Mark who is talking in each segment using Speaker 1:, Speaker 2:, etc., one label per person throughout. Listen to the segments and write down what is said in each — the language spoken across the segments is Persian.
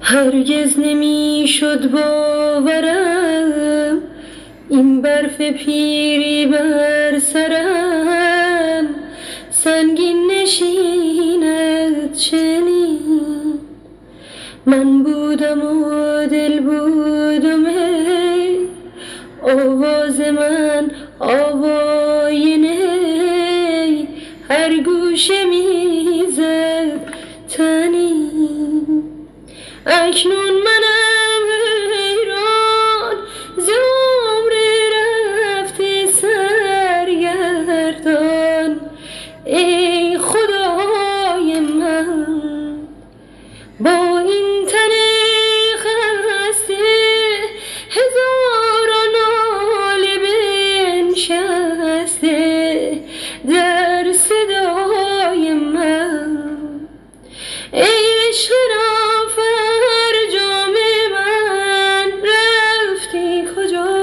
Speaker 1: هرگز نمی شد باورم این برف پیری بر سرم سنگین نشیند چنین. من بودم و دل بودم ای آواز من آواینه هر گوشه میزد تنین. اکنون منم حیران ز عمر رفته سرگردان ای خدای من با این تن خسته هزاران ناله بنشسته در صدای من. ای عشق نافرجام من رفتی کجا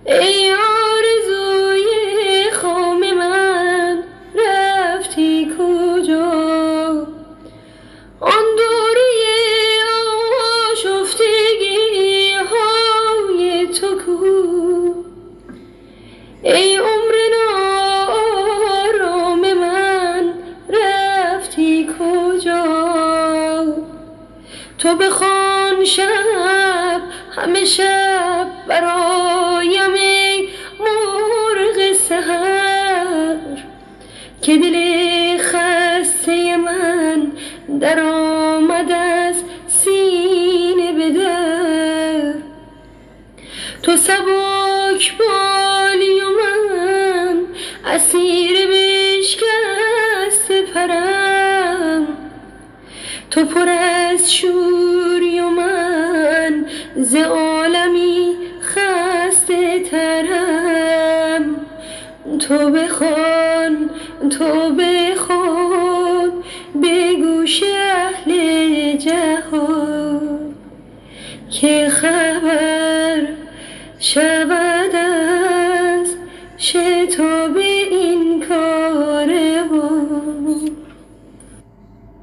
Speaker 1: ای آرزوی خام من رفتی کجا. آن دوره آشفتگی های تو کو ای عمر نارام من رفتی کجا. تو بخوان شب همه شب برایم ای مرغ سحر که دل خسته من در آمد از سینه به در. تو سبک بالی و من اسیر بشکسته پرم. تو پر از شوری و من ز عالمی خسته ترم. تو بخوان به گوش اهل جهان که خبر شود از شتاب